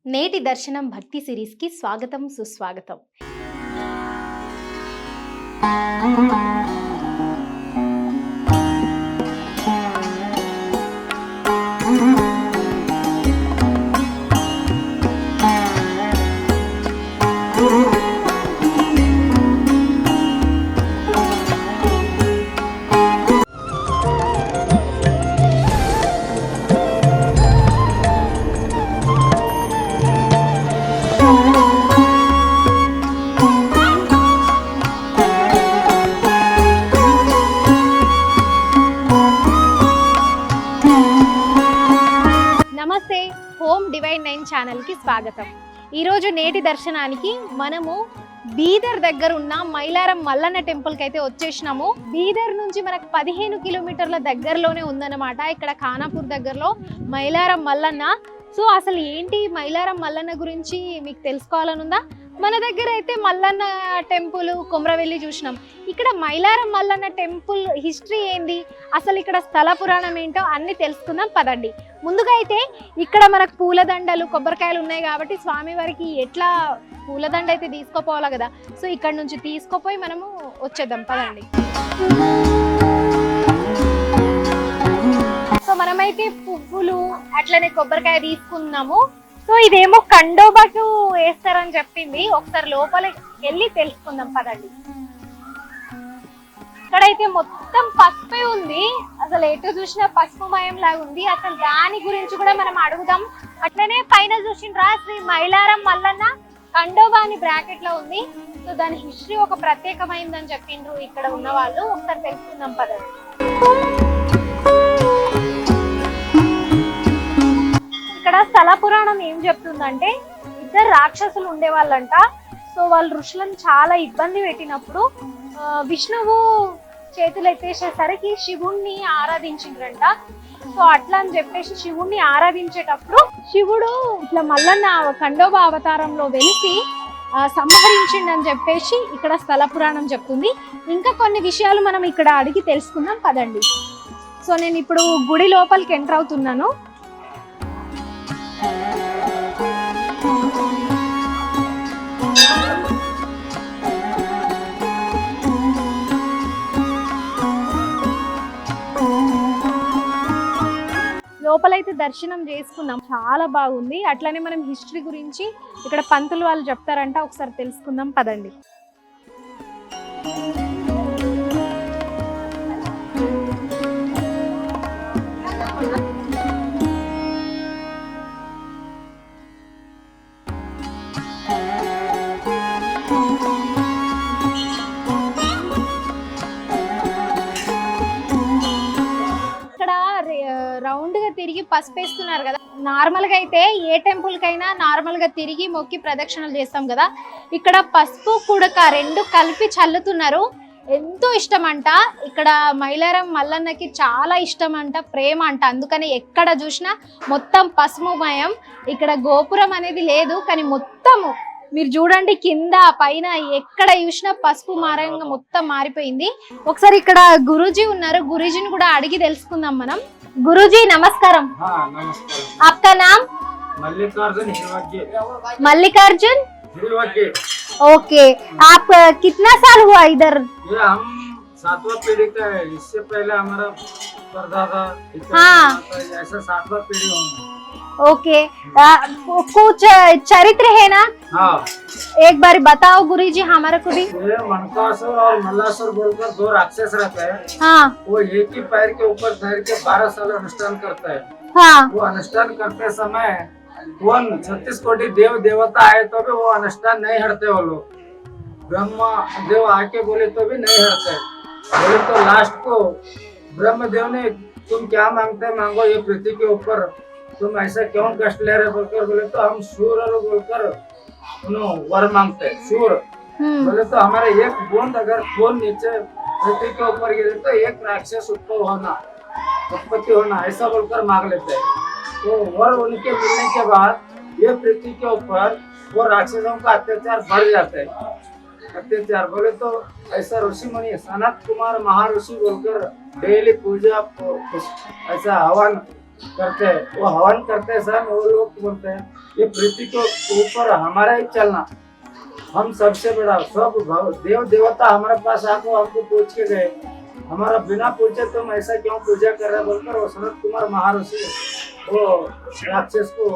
నేటి దర్శనం భక్తి సిరీస్కి స్వాగతం సుస్వాగతం. నమస్తే, హోమ్ డివైన్ 9 ఛానల్కి స్వాగతం. ఈరోజు నేటి దర్శనానికి మనము బీదర్ దగ్గర ఉన్న మైలారం మల్లన్న టెంపుల్కి అయితే వచ్చేసినాము. బీదర్ నుంచి మనకు 15 కిలోమీటర్ల దగ్గరలోనే ఉందన్నమాట. ఇక్కడ ఖానాపూర్ దగ్గరలో మైలారం మల్లన్న. సో అసలు ఏంటి మైలారం మల్లన్న గురించి మీకు తెలుసుకోవాలనుందా? మన దగ్గర అయితే మల్లన్న టెంపుల్ కొమరవెల్లి చూసినాం. ఇక్కడ మైలారం మల్లన్న టెంపుల్ హిస్టరీ ఏంది, అసలు ఇక్కడ స్థల పురాణం ఏంటో అన్ని తెలుసుకుందాం పదండి. ముందుగా అయితే ఇక్కడ మనకు పూలదండలు కొబ్బరికాయలు ఉన్నాయి కాబట్టి స్వామివారికి ఎట్లా పూలదండ అయితే తీసుకోపోవాలి కదా. సో ఇక్కడ నుంచి తీసుకుపోయి మనము వచ్చేద్దాం పదండి. సో మనమైతే పువ్వులు అట్లనే కొబ్బరికాయ తీసుకున్నాము. సో ఇదేమో కండోబాకు వేస్తారని చెప్పింది. ఒకసారి లోపలికి వెళ్ళి తెలుసుకుందాం పదండి. ఇక్కడైతే మొత్తం పసుపే ఉంది, అసలు ఎటు చూసినా పసుపుమయం లాగా ఉంది. అసలు దాని గురించి కూడా మనం అడుగుదాం. అట్లనే పైన చూసిండ్రా శ్రీ మైలారం మల్లన్న కండోబా అని బ్రాకెట్ లో ఉంది. సో దాని హిస్టరీ ఒక ప్రత్యేకమైందని చెప్పిండ్రు ఇక్కడ ఉన్న వాళ్ళు. ఒకసారి తెలుసుకుందాం పదండి. ఇక్కడ స్థల పురాణం ఏం చెప్తుందంటే, ఇద్దరు రాక్షసులు ఉండేవాళ్ళంట. సో వాళ్ళు ఋషులను చాలా ఇబ్బంది పెట్టినప్పుడు విష్ణువు చేతులు ఎత్తేసేసరికి శివుణ్ణి ఆరాధించిండ్రంట. సో అట్లా అని చెప్పేసి శివుణ్ణి ఆరాధించేటప్పుడు శివుడు ఇట్లా మల్లన్న ఖండోబా అవతారంలో వెలిసి సంహరించిండని చెప్పేసి ఇక్కడ స్థల పురాణం చెప్తుంది. ఇంకా కొన్ని విషయాలు మనం ఇక్కడ అడిగి తెలుసుకుందాం పదండి. సో నేను ఇప్పుడు గుడి లోపలికి ఎంటర్ అవుతున్నాను. లోపలైతే దర్శనం చేసుకున్నాం, చాలా బాగుంది. అట్లనే మనం హిస్టరీ గురించి ఇక్కడ పంతులు వాళ్ళు చెప్తారంట, ఒకసారి తెలుసుకుందాం పదండి. రౌండ్ గా తిరిగి పసుపేస్తున్నారు కదా. నార్మల్ గా అయితే ఏ టెంపుల్ కైనా నార్మల్ గా తిరిగి మొక్కి ప్రదక్షిణలు చేస్తాం కదా. ఇక్కడ పసుపు కుడక రెండు కలిపి చల్లుతున్నారు. ఎంతో ఇష్టం అంట. ఇక్కడ మైలారం మల్లన్నకి చాలా ఇష్టం అంట, ప్రేమ అంట. అందుకని ఎక్కడ చూసినా మొత్తం పసుపుమయం. ఇక్కడ గోపురం అనేది లేదు, కానీ మొత్తము మీరు చూడండి కింద పైన ఎక్కడ చూసినా పసుపు మారంగా మొత్తం మారిపోయింది. ఒకసారి ఇక్కడ గురూజీ ఉన్నారు, గురూజీని కూడా అడిగి తెలుసుకుందాం మనం. गुरुजी नमस्कारम। हाँ नमस्कार। आपका नाम? मल्लिकार्जुन हिरवग्गे। मल्लिकार्जुन हिरवग्गे। ओके, आप कितना साल हुआ इधर? ये हम 7वां पीढ़ी का है। इससे पहले हमारा परदादा हाँ ऐसा 7वां पीढ़ी होंगे। ओके, कुछ चरित्र है ना? हाँ एक बार बताओ गुरुजी हमारे को भी। ये मनकासुर और मल्लासुर बोलकर दो राक्षस रहते हैं। हाँ वो एक ही पैर के ऊपर धर के 12 साल अनुष्ठान करता है। हाँ वो अनुष्ठान करते समय 36 कोटि देव देवता आए तो भी वो अनुष्ठान नहीं हटते। वो लोग ब्रह्मा देव आके बोले तो भी नहीं हटते। बोले तो लास्ट को ब्रह्मदेव ने तुम क्या मांगते मांगो, ये पृथ्वी के ऊपर तुम ऐसा क्यों कष्ट ले रहे बोलकर बोले तो हम सूर्य बोलकर वर मांगते हैं। सूर्य बोले तो हमारे एक बूंद अगर खून नीचे पृथ्वी के ऊपर गिरे तो एक राक्षस उत्पत्ति होना ऐसा बोलकर मांग लेते हैं। तो वर उनके मिलने के बाद ये पृथ्वी के ऊपर वो राक्षसों का अत्याचार बढ़ जाता है। अत्याचार बोले तो ऐसा ऋषि मुनि सनत कुमार महाऋषि बोलकर डेली पूजा ऐसा हवन करते हैं, वो हवन करते हैं सर, वो लोग बोलते हैं ये पृथ्वी के ऊपर हमारा ही चलना, हम सबसे बड़ा सब देव देवता हमारे पास आको हमको पूछ के गए, हमारा बिना पूछे तुम ऐसा क्यों पूजा कर रहे बोलकर वो सनत कुमार महाऋषि वो राक्षस को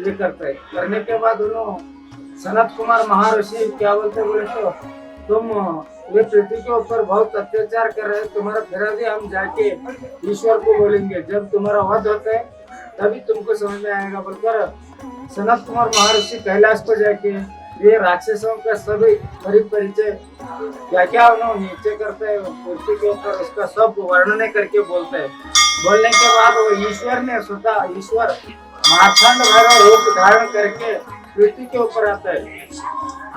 ये करते हैं। करने के बाद उन्होंने सनत कुमार महाऋषि क्या बोलते बोले तो तुम ये पृथ्वी के ऊपर बहुत अत्याचार कर रहे हैं, तुम्हारा फिर भी हम जाके ईश्वर को बोलेंगे, जब तुम्हारा वध होता है तभी तुमको समझ में आएगा बोलकर सनत कुमार महर्षि कैलाश को जाके ये राक्षसों का सभी परिचय क्या क्या उन्होंने नीचे करते हैं पृथ्वी के ऊपर उसका सब वर्णन करके बोलते हैं। बोलने के बाद वो ईश्वर ने स्वतः ईश्वर मार्तंड भैरव रूप धारण करके पृथ्वी के ऊपर आता है।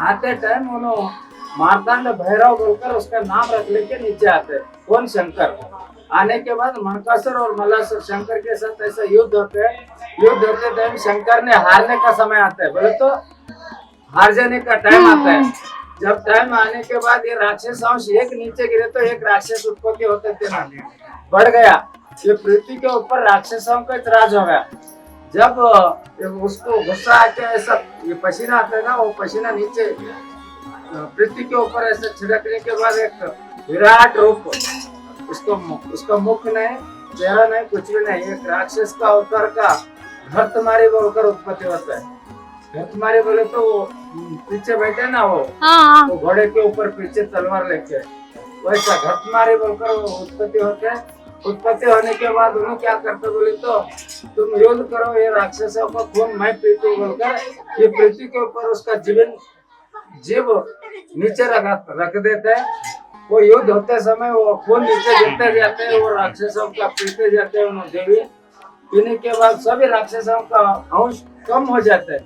आते टाइम उन्होंने मार्तंड भैरव बोलकर उसका नाम रख लेके नीचे आते हैं। कौन? शंकर। आने के बाद मनकासुर और मल्लासुर शंकर के साथ ऐसा युद्ध होते हैं। युद्ध होते टाइम शंकर ने हारने का समय आता है, बोले तो हार जाने का टाइम आता है। जब टाइम आने के बाद ये राक्षस अंश एक नीचे गिरे तो एक राक्षस उत्पत्ति होते थे ना, बढ़ गया। ये पृथ्वी के ऊपर राक्षसों का राज हो गया। जब उसको गुस्सा आके ऐसा ये पसीना आता है ना, वो पसीना नीचे पृथ्वी के ऊपर ऐसे छिड़कने के बाद एक विराट रूप, उसका मुख नहीं, चेहरा नहीं, कुछ भी नहीं, एक राक्षस का अवतार का घर तुम्हारी बोलकर उत्पत्ति होता है। घर तुम्हारे बोले तो वो पीछे बैठे ना वो घोड़े के ऊपर पीछे तलवार लेके, वैसा घर तुम्हारे बोलकर वो उत्पत्ति होते हैं। उत्पत्ति होने के बाद उन्होंने क्या करते बोले तो तुम युद्ध करो, ये राक्षसों का खून मैं पीतू बोलकर ये पृथ्वी के ऊपर उसका जीव नीचे रख देते हैं। वो युद्ध होते समय वो खून नीचे गिरते जाते हैं, वो राक्षसों का पीते जाते हैं। उन्होंने देवी पीने के बाद सभी राक्षसों का अंश कम हो जाता है।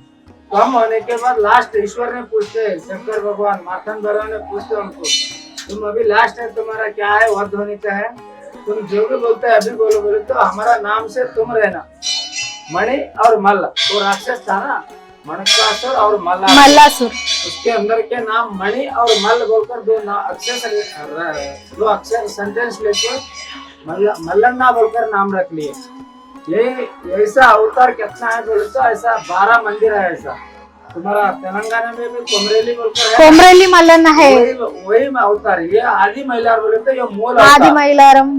कम होने के बाद लास्ट ईश्वर ने पूछते, शंकर भगवान मार्तंड भैरव ने पूछते उनको, तुम अभी लास्ट है, तुम्हारा क्या है, वध होने का है, तुम जो भी बोलते है अभी बोलो। बोले तो हमारा नाम से तुम रहना। मणि और मल्ल, वो राक्षस था ना, मनकासुर और मल्लासुर, उसके अंदर के नाम मणि और मल्ल बोलकर दो अक्षर सेंटेंस लेके मल्लन्ना बोलकर नाम रख लिए। ये ऐसा अवतार कितना है बोले तो ऐसा 12 मंदिर है। ऐसा तुम्हारा तेलंगाना में भी कोमरेली बोलकर है, कोमरेली मल्लन्ना है, वही अवतार। ये आदि महिलार बोले तो ये मूल आदि महिलारम।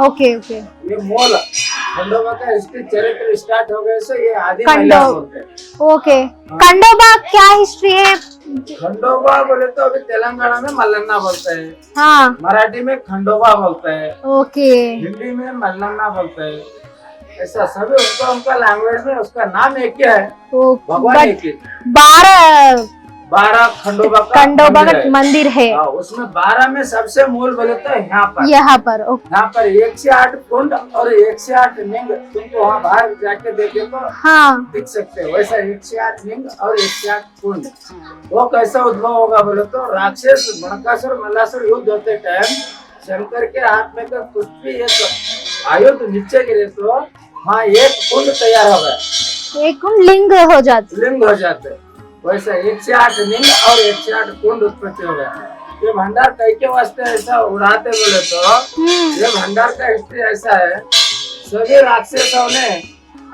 ओके ओके, ये मूल खंडोबा का हिस्ट्री चरित्र स्टार्ट हो गए से ये आदि महिलार बोलते हैं। ओके, खंडोबा क्या हिस्ट्री है? खंडोबा बोले तो अभी तेलंगाना में मल्लन्ना बोलते हैं, हाँ, मराठी में खंडोबा बोलते हैं, ओके, हिंदी में मल्लन्ना बोलते हैं। ऐसा सभी उनका लैंग्वेज में उसका नाम एक ही है, भगवान एक ही। 12 खंडोबा का मंदिर है। उसमें 12 में सबसे मूल बोले तो यहाँ पर 108 कुंड और 108 लिंग। तुमको वहाँ बाहर जाके देखे तो हाँ दिख सकते हैं। वैसा 108 लिंग और 108 कुंड। वो कैसा उद्भव होगा बोले तो राक्षस मनकासुर मल्लासुर युद्ध होते टाइम शंकर के हाथ में कुछ भी एक आयुध नीचे गिरे तो वहाँ एक कुंड तैयार हो गया, एक कुंड लिंग हो जाते। वैसा 108 लिंग और 108 कुंड उत्पत्ति हो गया। ये भंडार कई के वास्ते ऐसा उड़ाते बोले तो ये भंडार का हिस्ट्री ऐसा है, सभी राक्षसों ने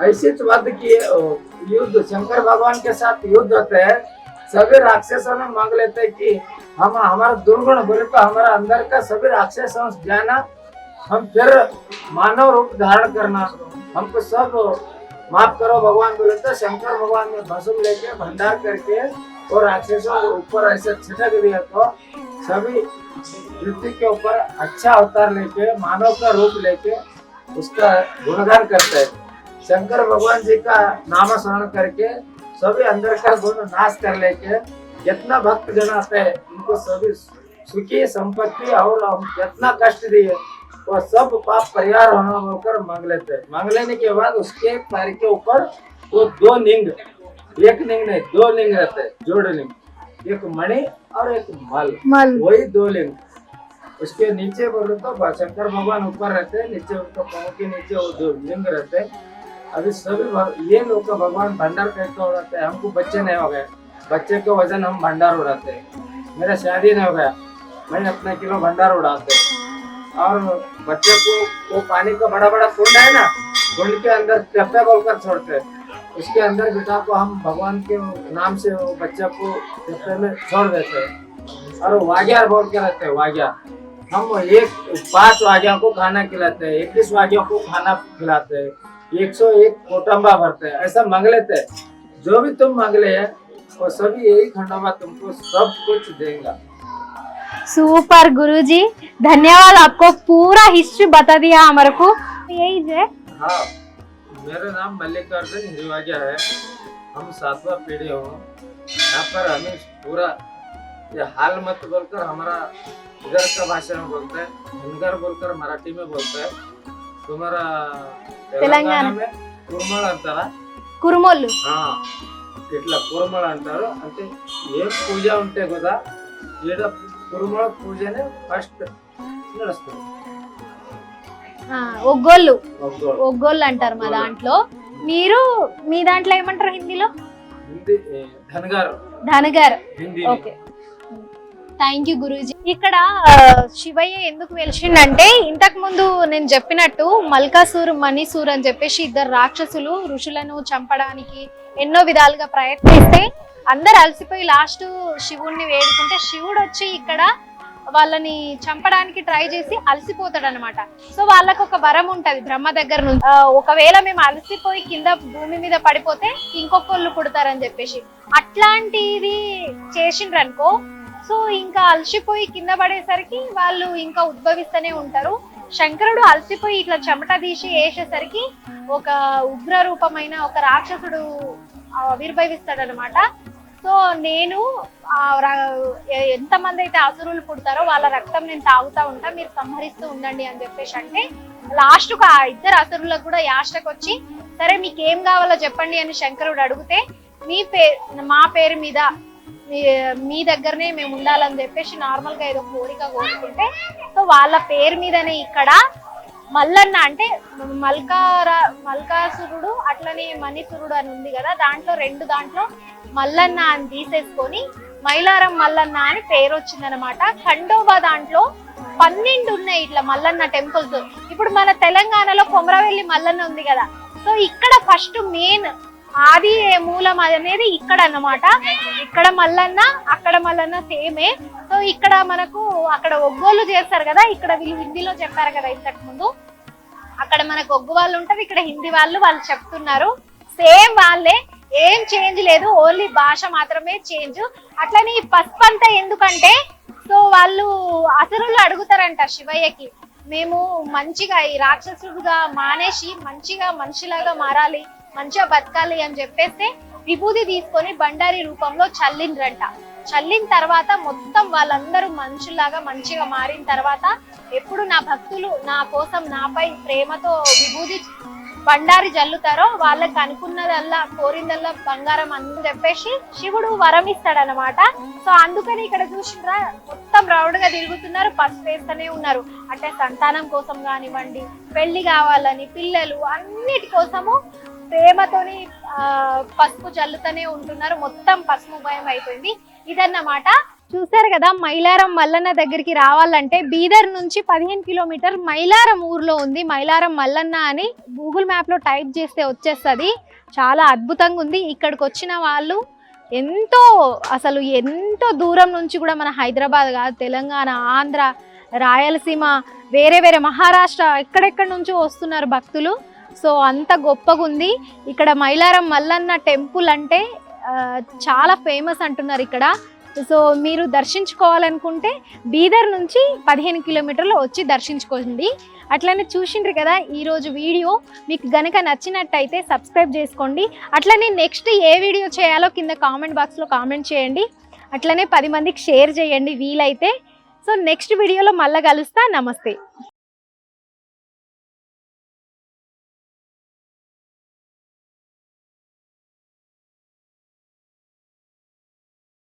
ऐसी वध की युद्ध शंकर भगवान के साथ युद्ध होते हैं। सभी राक्षसों ने मांग लेते कि हम हमारा दुर्गुण बोले तो हमारा अंदर का सभी राक्षसों से जाना, हम फिर मानव रूप धारण करना, हमको सब माफ करो भगवान बोले तो शंकर भगवान ने भस्म लेके भंडार करके और राक्षसों के ऊपर ऐसे छिटक दिया तो सभी पृथ्वी के ऊपर अच्छा अवतार लेके मानव का रूप लेके उसका गुणगान करते हैं। शंकर भगवान जी का नाम स्मरण करके सभी अंदर का गुण नाश कर लेके जितना भक्त जन आते हैं उनको सभी सुखी संपत्ति और हम जितना कष्ट दिए वो सब पाप परिहार होना होकर मांग लेते हैं। मांग लेने के बाद उसके पैर के ऊपर वो 2 लिंग, एक लिंग नहीं 2 लिंग रहते हैं, जोड़ लिंग, एक मणि और एक मल, वही 2 लिंग। उसके नीचे बोले तो शंकर भगवान ऊपर रहते हैं, नीचे उनका पाँव के नीचे वो 2 लिंग रहते हैं। अभी सभी ये लोग का भगवान भंडार कैसे उड़ाते हैं, हमको बच्चे नहीं हो गए, बच्चे के वजन हम भंडार उड़ाते हैं। मेरा शादी नहीं हो गया, मैं अपना किलो भंडार उड़ाते हैं। और बच्चे को वो पानी का बड़ा बड़ा कुंड है ना, कुंड के अंदर टप्पे बोलकर छोड़ते हैं। उसके अंदर बिठा को हम भगवान के नाम से वो बच्चा को टप्पे में छोड़ देते हैं और वाग्यार बोल के रहते हैं। वाग्यार हम 5 वाग्या को खाना खिलाते हैं, 21 वाग्या को खाना खिलाते हैं, 101 कोटंबा भरते हैं। ऐसा मांग लेते हैं, जो भी तुम मांग ले है वो सभी यही खंडोबा तुमको सब कुछ देगा। सूपर गुरुजी, धन्यवाद, आपको पूरा हिस्ट्री बता दिया हमारे को। यही है। हाँ, मेरा नाम मल्लिकार्जुन हिंदुवाग्या है। हम 7वां पीढ़ी हो यहाँ पर। हमें पूरा ये हाल मत बोलकर हमारा इधर का भाषा में बोलते हैं, धनगर बोलकर मराठी में बोलते हैं। तुम्हारा तेलंगाना में कुर्मल अंतारा, కురుమోళ్ళు. ఇట్లా కురుమల అంటారు. అంటే ఏం పూజ ఉంటే కదా ఈడ కురుమల పూజనే ఫస్ట్ నడుస్తుంది. ఒగ్గోళ్ళు, ఒగ్గోళ్ళు అంటారు మా దాంట్లో. మీరు మీ దాంట్లో ఏమంటారు హిందీలో? హిందీ ధనగారు. ధనగారు. హిందీ. ఓకే, థ్యాంక్ యూ గురూజీ. ఇక్కడ శివయ్య ఎందుకు వెలిసిండంటే, ఇంతకు ముందు నేను చెప్పినట్టు మల్కాసూర్, మణిసూర్ అని చెప్పేసి 2 రాక్షసులు ఋషులను చంపడానికి ఎన్నో విధాలుగా ప్రయత్నిస్తే అందరు అలసిపోయి లాస్ట్ శివుణ్ణి వేడుకుంటే శివుడు వచ్చి ఇక్కడ వాళ్ళని చంపడానికి ట్రై చేసి అలసిపోతాడు అనమాట. సో వాళ్ళకు ఒక వరం ఉంటది బ్రహ్మ దగ్గర నుంచి, ఒకవేళ మేము అలసిపోయి కింద భూమి మీద పడిపోతే ఇంకొకళ్ళు పుడతారని చెప్పేసి అట్లాంటిది చేసిండ్రు అనుకో. సో ఇంకా అలసిపోయి కింద పడేసరికి వాళ్ళు ఇంకా ఉద్భవిస్తూనే ఉంటారు. శంకరుడు అలసిపోయి ఇట్లా చెమట తీసి వేసేసరికి ఒక ఉగ్ర రూపమైన ఒక రాక్షసుడు ఆవిర్భవిస్తాడు అనమాట. సో నేను ఎంతమంది అయితే అసురులు పుడతారో వాళ్ళ రక్తం నేను తాగుతా ఉంటా, మీరు సంహరిస్తూ ఉండండి అని చెప్పేసి అంటే లాస్ట్ కు ఆ 2 అసురులకు కూడా యాష్టకు వచ్చి, సరే మీకు ఏం కావాలో చెప్పండి అని శంకరుడు అడిగితే, మా పేరు మీద మీ దగ్గరనే మేము ఉండాలని చెప్పేసి నార్మల్ గా ఏదో కోరిక కోరుకుంటే, సో వాళ్ళ పేరు మీదనే ఇక్కడ మల్లన్న అంటే మల్కాసురుడు అట్లనే మణిసురుడు అని ఉంది కదా, దాంట్లో 2 దాంట్లో మల్లన్న అని తీసేసుకొని మైలారం మల్లన్న అని పేరు వచ్చిందనమాట. ఖండోబా దాంట్లో 12 ఉన్నాయి ఇట్లా మల్లన్న టెంపుల్స్. ఇప్పుడు మన తెలంగాణలో కొమరవెల్లి మల్లన్న ఉంది కదా, సో ఇక్కడ ఫస్ట్ మెయిన్ ఆది మూలం అనేది ఇక్కడ అన్నమాట. ఇక్కడ మల్లన్న అక్కడ మల్లన్న సేమే. సో ఇక్కడ మనకు అక్కడ ఒగ్గోళ్ళు చేస్తారు కదా, ఇక్కడ వీళ్ళు హిందీలో చెప్పారు కదా ఇంతకు ముందు, అక్కడ మనకు ఒగ్గు వాళ్ళు ఉంటారు, ఇక్కడ హిందీ వాళ్ళు చెప్తున్నారు. సేమ్ వాళ్ళే, ఏం చేంజ్ లేదు, ఓన్లీ భాష మాత్రమే చేంజ్. అట్లని పసుపు అంతా ఎందుకంటే, సో వాళ్ళు అసురులు అడుగుతారంట శివయ్యకి, మేము మంచిగా ఈ రాక్షసుడుగా మానేసి మంచిగా మనిషిలాగా మారాలి, మంచిగా బతకాలి అని చెప్పేస్తే విభూతి తీసుకొని బండారి రూపంలో చల్లిండ్రంట. చల్లిన తర్వాత మొత్తం వాళ్ళందరూ మనుషుల్లాగా మంచిగా మారిన తర్వాత, ఎప్పుడు నా భక్తులు నా కోసం నాపై ప్రేమతో విభూతి బండారి జల్లుతారో వాళ్ళకి అనుకున్నదల్లా కోరిందల్లా బంగారం అని చెప్పేసి శివుడు వరం ఇస్తాడనమాట. సో అందుకని ఇక్కడ చూసినా మొత్తం రౌండ్ గా తిరుగుతున్నారు, పసుపు వేస్తూనే ఉన్నారు. అంటే సంతానం కోసం కానివ్వండి, పెళ్లి కావాలని, పిల్లలు అన్నిటి కోసము ప్రేమతోని పసుపు జల్లుతూనే ఉంటున్నారు. మొత్తం పసుపు భయం అయిపోయింది ఇదన్నమాట. చూసారు కదా, మైలారం మల్లన్న దగ్గరికి రావాలంటే బీదర్ నుంచి 15 కిలోమీటర్ మైలారం ఊర్లో ఉంది. మైలారం మల్లన్న అని గూగుల్ మ్యాప్ లో టైప్ చేస్తే వచ్చేస్తుంది. చాలా అద్భుతంగా ఉంది. ఇక్కడికి వచ్చిన వాళ్ళు ఎంతో దూరం నుంచి కూడా, మన హైదరాబాద్ కాదు, తెలంగాణ, ఆంధ్ర, రాయలసీమ, వేరే మహారాష్ట్ర, ఎక్కడెక్కడి నుంచో వస్తున్నారు భక్తులు. సో అంత గొప్పగా ఉంది ఇక్కడ మైలారం మల్లన్న టెంపుల్. అంటే చాలా ఫేమస్ అంటున్నారు ఇక్కడ. సో మీరు దర్శించుకోవాలనుకుంటే బీదర్ నుంచి 15 కిలోమీటర్లు వచ్చి దర్శించుకోండి. అట్లనే చూసిండ్రు కదా ఈరోజు వీడియో, మీకు గనక నచ్చినట్టయితే సబ్స్క్రైబ్ చేసుకోండి. అట్లనే నెక్స్ట్ ఏ వీడియో చేయాలో కింద కామెంట్ బాక్స్లో కామెంట్ చేయండి. అట్లనే 10 మందికి షేర్ చేయండి వీలైతే. సో నెక్స్ట్ వీడియోలో మళ్ళీ కలుస్తా. నమస్తే.